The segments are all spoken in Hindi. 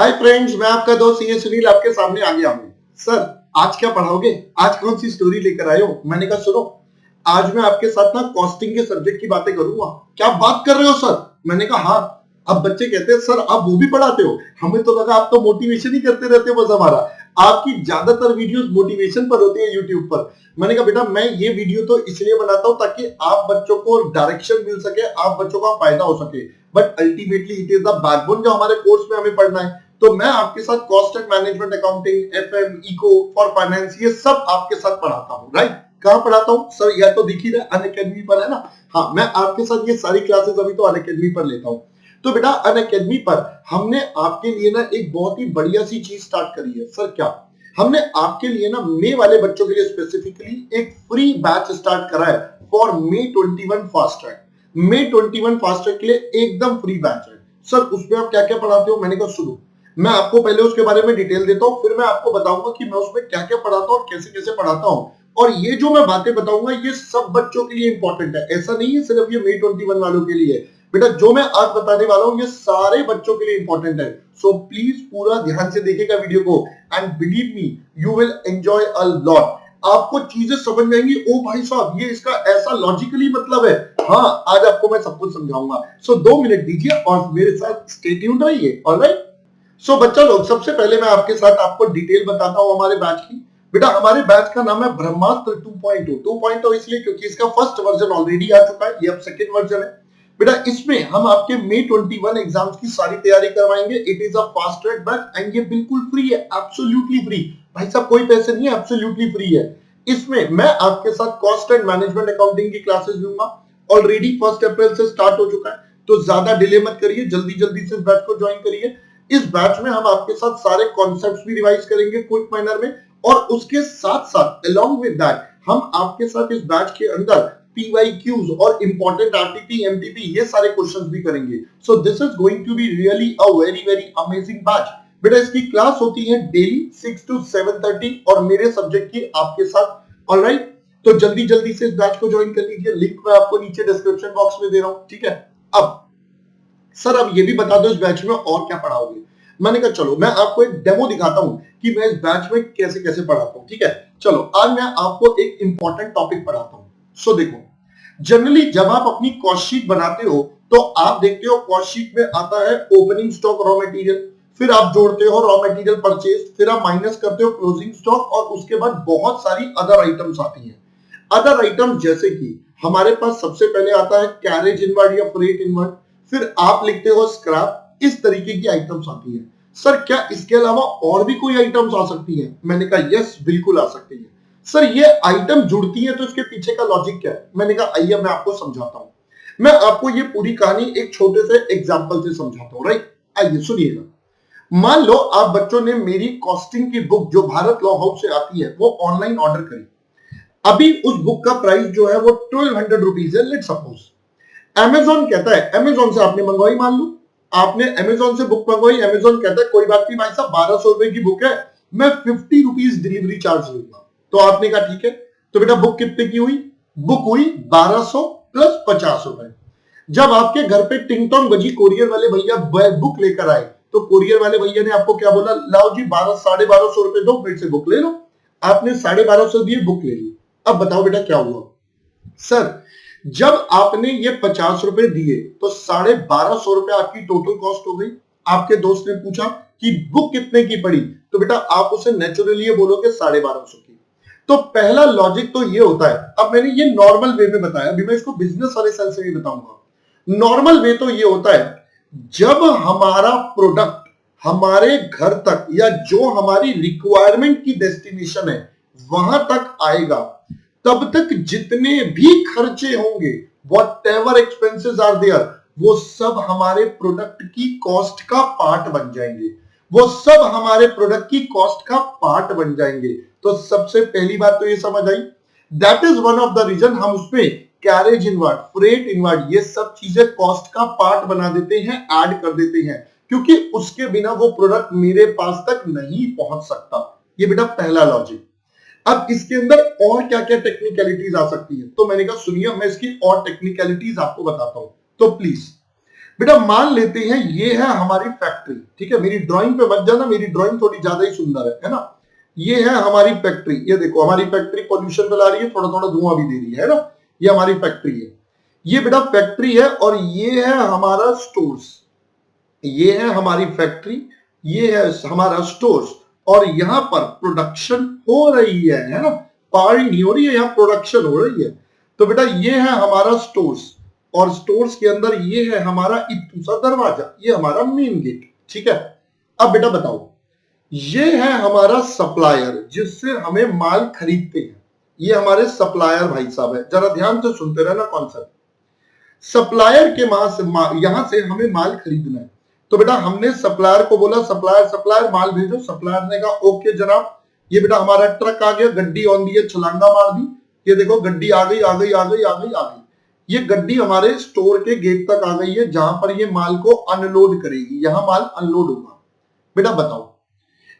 हाय फ्रेंड्स, मैं आपका दोस्त सीए सुनील आपके सामने आ गया हूँ। सर, आज क्या पढ़ाओगे? आज कौन सी स्टोरी लेकर आए हो? मैंने कहा सुनो, आज मैं आपके साथ ना कॉस्टिंग के सब्जेक्ट की बातें करूंगा। क्या बात कर रहे हो सर? मैंने कहा हाँ। अब बच्चे कहते हैं सर आप वो भी पढ़ाते हो? हमें तो लगा आप तो मोटिवेशन ही करते रहते हो बस हमारा। आपकी ज्यादातर वीडियोस मोटिवेशन पर होती है यूट्यूब पर। मैंने कहा बेटा मैं ये वीडियो तो इसलिए बनाता हूँ ताकि आप बच्चों को डायरेक्शन मिल सके, आप बच्चों का फायदा हो सके। But ultimately it is the backbone जो हमारे कोर्स में हमें पढ़ना है। तो मैं आपके साथ cost and management accounting, FM, eco for finance ये सब आपके साथ पढ़ाता हूँ। राइट? कहाँ पढ़ाता हूँ सर? यह तो दिख ही रहा है, अनअकैडमी पर है ना। हाँ, मैं आपके साथ ये सारी क्लासेस अभी तो अनअकैडमी पर लेता हूँ। तो बेटा अनअकैडमी पर हमने आपके लिए ना एक बहुत ही बढ़िया सी चीज स्टार्ट करी है। सर क्या? हमने आपके लिए ना मे वाले बच्चों के लिए स्पेसिफिकली एक फ्री बैच स्टार्ट करा है for may 21 fast track. May 21 fast track के लिए एकदम फ्री बैच है। सर उसमें आप क्या क्या पढ़ाते हो? मैंने कहा सुनो, मैं आपको पहले उसके बारे में डिटेल देता हूँ, फिर मैं आपको बताऊंगा कि मैं उसमें क्या क्या पढ़ाता हूँ और कैसे कैसे पढ़ाता हूँ। और ये जो मैं बातें बताऊंगा ये सब बच्चों के लिए इंपॉर्टेंट है। ऐसा नहीं है सिर्फ ये मे 21 वालों के लिए। बेटा जो मैं आज बताने वाला हूँ ये सारे बच्चों के लिए इंपॉर्टेंट है। सो प्लीज पूरा ध्यान से देखिएगा वीडियो को and believe me you will enjoy a lot. आपको चीजें समझ में आएंगी। ओ भाई साहब ये इसका ऐसा लॉजिकली मतलब है। हाँ, आज आपको मैं सब कुछ समझाऊंगा। सो 2 मिनट दीजिए और मेरे साथ स्टे ट्यून्ड रहिए। ऑलराइट? सो बच्चा लोग, सबसे पहले मैं आपके साथ आपको डिटेल बताता हूं हमारे बैच की। बेटा हमारे बैच का नाम है ब्रह्मास्त्र 2.0। 2.0 इसलिए क्योंकि इसका फर्स्ट वर्जन ऑलरेडी आ चुका है, ये अब सेकंड वर्जन है। बेटा इसमें हम आपके मे 21 एग्जाम्स की सारी तैयारी करवाएंगे। It is a fast track batch and ये बिल्कुल फ्री है, एब्सोल्युटली फ्री। भाई साहब कोई पैसे नहीं है, एब्सोल्युटली फ्री है। इसमें मैं आपके साथ कॉस्ट एंड मैनेजमेंट अकाउंटिंग की क्लासेस लूंगा। ऑलरेडी 1 अप्रैल से स्टार्ट हो चुका है, तो ज्यादा डिले मत करिए, जल्दी जल्दी से इस बैच को ज्वाइन करिए। इस बैच में हम आपके साथ सारे कॉन्सेप्ट्स भी रिवाइज करेंगे क्विक मैनर में, और उसके साथ साथ अलोंग विद दैट हम आपके साथ इस बैच के अंदर पीवाईक्यूज और इंपॉर्टेंट आरटीपी एमटीपी ये सारे क्वेश्चंस भी करेंगे। So this is going to be really a very very amazing batch. बेटा इसकी क्लास होती है डेली 6 to 7:30 और मेरे सब्जेक्ट की आपके साथ। ऑलराइट? तो जल्दी जल्दी से इस बैच को ज्वाइन कर लीजिए। लिंक मैं आपको नीचे डिस्क्रिप्शन बॉक्स में दे रहा हूं। ठीक है? अब सर अब ये भी बता दो इस बैच में और क्या पढ़ाओगे? मैंने कहा चलो मैं आपको एक डेमो दिखाता हूं कि मैं इस बैच में कैसे कैसे पढ़ाता हूं। ठीक है? चलो आज मैं आपको एक इंपॉर्टेंट टॉपिक पढ़ाता हूं। सो देखो, जनरली जब आप अपनी कॉस्ट शीट बनाते हो तो आप देखते हो कॉस्ट शीट में आता है ओपनिंग स्टॉक रॉ मटेरियल, फिर आप जोड़ते हो रॉ मटेरियल परचेज, फिर आप माइनस करते हो क्लोजिंग स्टॉक और उसके बाद बहुत सारी अदर आइटम्स आती हैं। अदर आइटम्स जैसे कि हमारे पास सबसे पहले आता है कैरेज इनवर्ड या फ्रेट इनवर्ड, फिर आप लिखते हो स्क्रैप। इस तरीके की आइटम्स आती है। सर क्या इसके अलावा और भी कोई आइटम्स आ सकती है? मैंने कहा यस बिल्कुल आ सकती है। सर ये आइटम जुड़ती है तो इसके पीछे का लॉजिक क्या है? मैंने कहा आइए मैं आपको समझाता हूं। मैं आपको ये पूरी कहानी एक छोटे से एग्जांपल से समझाता हूं। राइट? आइए सुनिएगा। मान लो आप बच्चों ने मेरी कॉस्टिंग की बुक जो भारत लॉ हाउस से आती है वो ऑनलाइन ऑर्डर करी। अभी उस बुक का प्राइस जो है वो 1200 रुपीज है। लेट सपोज अमेजोन कहता है, अमेजोन से आपने मंगवाई, मान लो आपने अमेजोन से बुक मंगवाई, अमेजोन कहता है कोई बात नहीं भाई साहब 1200 रुपए की बुक है, मैं 50 रुपीज डिलीवरी चार्ज लूंगा। तो आपने कहा ठीक है। तो बेटा बुक कितने की हुई? बुक हुई 1200 प्लस 50 रुपए। जब आपके घर पे टिंगटोंग बजी, कोरियर वाले भैया बुक लेकर आए, तो कोरियर वाले भैया ने आपको क्या बोला? लाओ जी 1250 रुपए दो, फिर से बुक ले लो। आपने 1250 दिए, बुक ले ली। अब बताओ बेटा क्या हुआ? सर जब आपने ये 50 रुपए दिए तो 1250 रुपए आपकी टोटल कॉस्ट हो गई। आपके दोस्त ने पूछा कि बुक कितने की पड़ी? तो बेटा आप उसे नेचुरली ये बोलोगे 1250 की। तो पहला लॉजिक तो ये होता है। अब मैंने ये नॉर्मल वे में बताया, अभी मैं इसको बिजनेस वाले सेंस से भी बताऊंगा। नॉर्मल वे तो ये होता है जब हमारा प्रोडक्ट हमारे घर तक या जो हमारी रिक्वायरमेंट की डेस्टिनेशन है वहां तक आएगा, तब तक जितने भी खर्चे होंगे, व्हाटएवर एक्सपेंसेस आर देयर, वो सब हमारे प्रोडक्ट की कॉस्ट का पार्ट बन जाएंगे। वो सब हमारे प्रोडक्ट की कॉस्ट का पार्ट बन जाएंगे। तो सबसे पहली बात तो ये समझ आई, that is one of the reason हम उसमें कैरेज इनवर्ड, फ्रेट इनवर्ड ये सब चीजें कॉस्ट का पार्ट बना देते हैं, ऐड कर देते हैं, क्योंकि उसके बिना वो प्रोडक्ट मेरे पास तक नहीं पहुंच सकता। ये बेटा पहला लॉजिक। अब इसके अंदर और क्या क्या टेक्निकलिटीज आ सकती है? तो मैंने कहा सुनिए मैं इसकी और टेक्निकलिटीज आपको बताता हूं। तो प्लीज बेटा मान लेते हैं ये है हमारी फैक्ट्री, ठीक है, मेरी ड्राइंग पे मत जाना, मेरी ड्राइंग थोड़ी ज्यादा ही सुंदर है ना। ये है हमारी फैक्ट्री, ये देखो हमारी फैक्ट्री पॉल्यूशन फैला रही है, थोड़ा थोड़ा धुआं भी दे रही है ना। ये हमारी फैक्ट्री है, ये बेटा फैक्ट्री है, और ये है हमारा स्टोर्स। ये है हमारी फैक्ट्री, ये है हमारा स्टोर्स, और यहां पर प्रोडक्शन हो रही है ना, पार्टी नहीं हो रही है, यहाँ प्रोडक्शन हो रही है। तो बेटा ये है हमारा स्टोर्स, और स्टोर्स के अंदर ये है हमारा इत्तू सा दरवाजा, ये हमारा मेन गेट, ठीक है। अब बेटा बताओ, ये है हमारा सप्लायर जिससे हमें माल खरीदते हैं, ये हमारे सप्लायर भाई साहब है, जरा ध्यान से सुनते रहना कॉन्सेप्ट। सप्लायर के यहां से हमें माल खरीदना है, तो बेटा हमने सप्लायर को बोला सप्लायर सप्लायर माल भेजो, सप्लायर ने कहा ओके जनाब। ये बेटा हमारा ट्रक आ गया, गड्डी ऑन दी है, छलांगा मार दी, ये देखो गड्डी आ गई आ गई आ गई आ गई आ गई। ये गड्डी हमारे स्टोर के गेट तक आ गई है, जहां पर ये माल को अनलोड करेगी, यहां माल अनलोड होगा। बेटा बताओ,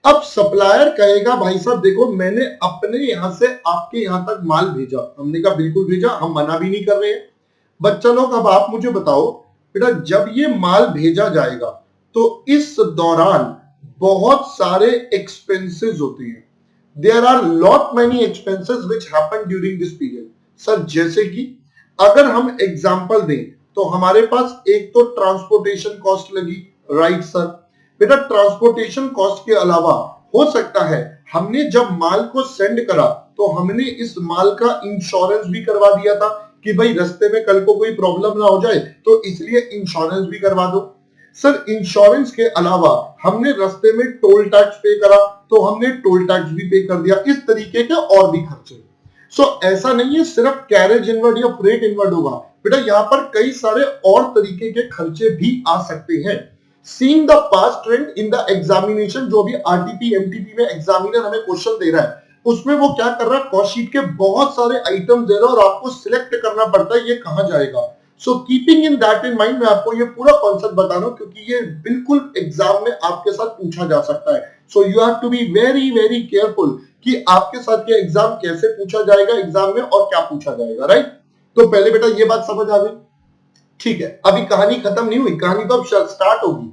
अब सप्लायर कहेगा भाई साहब देखो मैंने अपने यहां से आपके यहां तक माल भेजा, हमने कहा बिल्कुल भेजा, हम मना भी नहीं कर रहे हैं। बच्चा लोग अब आप मुझे बताओ बेटा, जब ये माल भेजा जाएगा तो इस दौरान बहुत सारे एक्सपेंसेस होते हैं, there are lot many expenses which happen during this period. Sir जैसे कि अगर हम एग्जांपल दें तो हमारे पास एक तो ट्रांसपोर्टेशन कॉस्ट लगी, राइट सर। बेटा ट्रांसपोर्टेशन कॉस्ट के अलावा हो सकता है हमने जब माल को सेंड करा तो हमने इस माल का इंश्योरेंस भी करवा दिया था कि भाई रास्ते में कल को कोई प्रॉब्लम ना हो जाए, तो इसलिए इंश्योरेंस भी करवा दो। सर इंश्योरेंस के अलावा हमने रास्ते में टोल टैक्स पे करा तो हमने टोल टैक्स भी पे कर दिया, इस तरीके के और भी खर्चे। सो ऐसा नहीं है सिर्फ कैरेज इनवर्ड या फ्रेट इनवर्ड होगा, बेटा यहाँ पर कई सारे और तरीके के खर्चे भी आ सकते हैं। Seeing the past trend in the examination, जो भी आरटीपी एमटीपी में एग्जामिनर हमें क्वेश्चन दे रहा है उसमें वो क्या कर रहा है, कॉस्ट शीट के बहुत सारे आइटम दे रहा है और आपको सिलेक्ट करना पड़ता है ये कहां जाएगा। So keeping in that in mind मैं आपको ये पूरा कॉन्सेप्ट बता रहा हूं क्योंकि ये बिल्कुल एग्जाम में आपके साथ पूछा जा सकता है। So you have to be very very careful कि आपके साथ ये एग्जाम कैसे पूछा जाएगा एग्जाम में और क्या पूछा जाएगा, राइट। तो पहले बेटा ये बात समझ आ गई, ठीक है। अभी कहानी खत्म नहीं हुई, कहानी तो अब स्टार्ट होगी।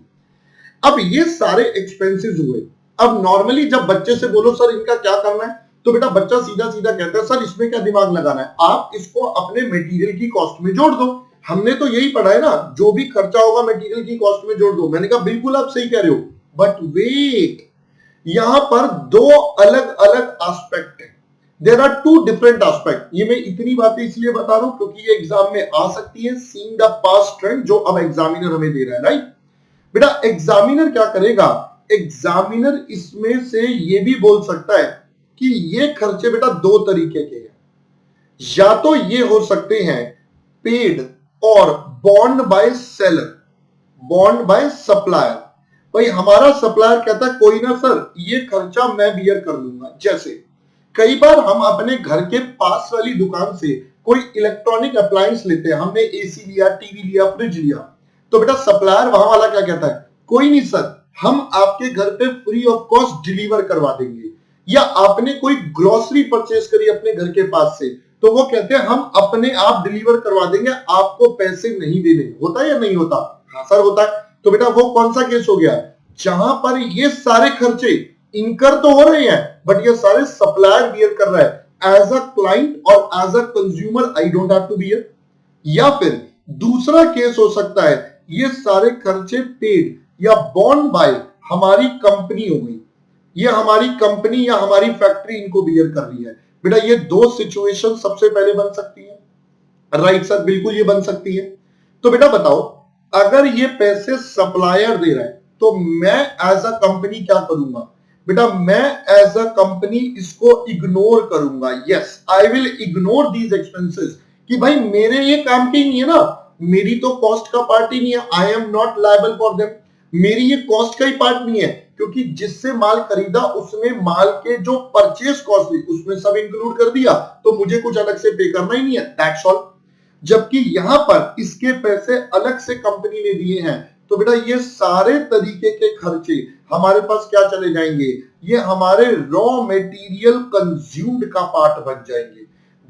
अब ये सारे एक्सपेंसेस हुए, अब नॉर्मली जब बच्चे से बोलो सर इनका क्या करना है, तो बेटा बच्चा सीधा सीधा कहता है सर इसमें क्या दिमाग लगाना है, आप इसको अपने मटेरियल की कॉस्ट में जोड़ दो। हमने तो यही पढ़ा है ना, जो भी खर्चा होगा मटेरियल की कॉस्ट में जोड़ दो। मैंने कहा बिल्कुल आप सही कह रहे हो, बट वेट, यहां पर दो अलग अलग एस्पेक्ट है, there are two different aspect. ये मैं इतनी बातें इसलिए बता रहा हूं क्योंकि ये एग्जाम में आ सकती है, सीइंग द पास्ट ट्रेंड जो अब एग्जामिनर हमें दे रहा है, राइट। बेटा एग्जामिनर क्या करेगा, एग्जामिनर इसमें से ये भी बोल सकता है कि ये खर्चे बेटा दो तरीके के हैं, या तो ये हो सकते हैं पेड और bond by seller, bond by supplier. भाई हमारा सप्लायर कहता है कोई ना सर ये खर्चा मैं बियर कर लूंगा। जैसे कई बार हम अपने घर के पास वाली दुकान से कोई इलेक्ट्रॉनिक अप्लायंस लेते हैं, हमने एसी लिया, टीवी लिया, फ्रिज लिया, तो बेटा सप्लायर वहां वाला क्या कहता है, कोई नहीं सर हम आपके घर पे फ्री ऑफ कॉस्ट डिलीवर करवा देंगे। या आपने कोई ग्रोसरी परचेस करी अपने घर के पास से, तो वो कहते हैं हम अपने आप डिलीवर करवा देंगे, आपको पैसे नहीं देने। होता है या नहीं होता? हाँ सर होता है। तो बेटा वो कौन सा केस हो गया, जहां पर ये सारे खर्चे इनकर तो हो रहे हैं बट ये सारे सप्लायर बियर कर रहा है एज अ क्लाइंट और as a consumer, I don't have to bear. या फिर दूसरा केस हो सकता है ये सारे खर्चे पेड या बॉन्ड बाय हमारी कंपनी हो गई, ये हमारी कंपनी या हमारी फैक्ट्री इनको बियर कर रही है। बेटा ये दो सिचुएशन सबसे पहले बन सकती है, राइट सर बिल्कुल ये बन सकती है। तो बेटा बताओ अगर ये पैसे सप्लायर दे रहा है तो मैं एज अ कंपनी क्या करूंगा, बेटा मैं एज अ कंपनी इसको इग्नोर करूंगा। Yes I will ignore these expenses कि भाई मेरे ये काम के ही नहीं है ना, मेरी तो कॉस्ट का पार्ट ही नहीं है, I am not liable for them, मेरी ये कॉस्ट का ही पार्ट नहीं है क्योंकि जिससे माल खरीदा उसने माल के जो परचेस कॉस्ट थी उसमें सब इंक्लूड कर दिया, तो मुझे कुछ अलग से पे करना ही नहीं है, दैट्स ऑल। जबकि यहां पर इसके पैसे अलग से कंपनी ने दिए हैं, तो बेटा ये सारे तरीके के खर्चे हमारे पास क्या चले जाएंगे, ये हमारे रॉ मटेरियल कंज्यूम्ड का पार्ट बन जाएंगे,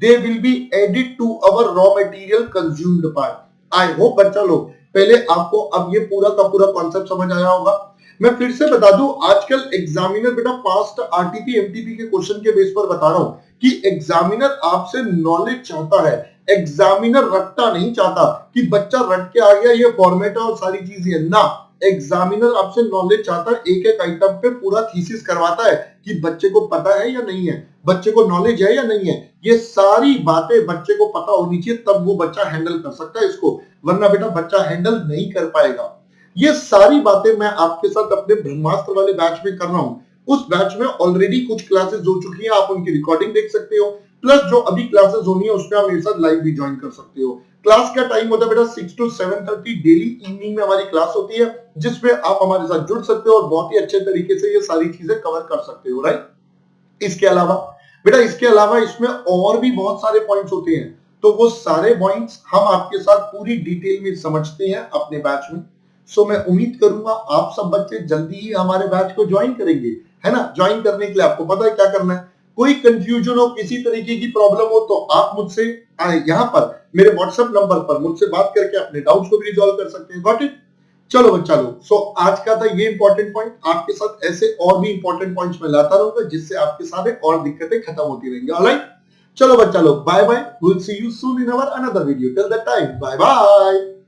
they will be added to our raw material consumed part. I hope बच्चा लोग पहले आपको अब ये पूरा का पूरा कॉन्सेप्ट समझ आया होगा। मैं फिर से बता दूं, आजकल एग्जामिनर बेटा पास्ट आरटीपी एमटीपी के क्वेश्चन के बेस पर बता रहा हूं कि एग्जामिनर आपसे नॉलेज चाहता है, एग्जामिनर रट्टा नहीं चाहता कि बच्चा रट के आ गया ये फॉर्मेट है और सारी चीजें ना। एग्जामिनर आपसे नॉलेज चाहता है, एक एक आइटम पे पूरा थीसिस करवाता है कि बच्चे को पता है या नहीं है, बच्चे को नॉलेज है या नहीं है। ये सारी बातें बच्चे को पता होनी चाहिए, तब वो बच्चा हैंडल कर सकता है इसको, वरना बेटा बच्चा हैंडल नहीं कर पाएगा। ये सारी बातें मैं आपके साथ अपने ब्रह्मास्त्र वाले बैच में कर रहा हूं। उस बैच में ऑलरेडी कुछ क्लासेस हो चुकी हैं, आप उनकी रिकॉर्डिंग देख सकते हो, प्लस जो अभी क्लासेस होनी है उसमें आप मेरे साथ लाइव भी ज्वाइन कर सकते हो। क्लास का टाइम होता है बेटा 6 to 7:30 डेली इवनिंग में हमारी क्लास होती है, जिसमें आप हमारे साथ जुड़ सकते हो और बहुत ही अच्छे तरीके से ये सारी चीजें कवर कर सकते हो, राइट। इसके अलावा बेटा, इसके अलावा इसमें और भी बहुत सारे पॉइंट्स होते हैं, तो वो सारे पॉइंट्स हम आपके साथ पूरी डिटेल में समझते हैं अपने बैच में। सो मैं उम्मीद करूंगा आप सब बच्चे जल्दी ही हमारे बैच को ज्वाइन करेंगे, है ना। ज्वाइन करने के लिए आपको पता है क्या करना है। कोई कंफ्यूजन हो, किसी तरीके की प्रॉब्लम हो, तो आप मुझसे यहाँ पर मेरे व्हाट्सएप नंबर पर मुझसे बात करके अपने डाउट्स को भी रिजॉल्व कर सकते हैं। Got it. चलो बच्चा लोग, सो आज का था ये इंपॉर्टेंट पॉइंट। आपके साथ ऐसे और भी इंपॉर्टेंट पॉइंट्स मैं लाता रहूंगा, जिससे आपके सारे और दिक्कतें खत्म होती रहेंगी। ऑलराइट, चलो बच्चा लोग, bye bye, will see you soon in our another video. Till that time, bye bye.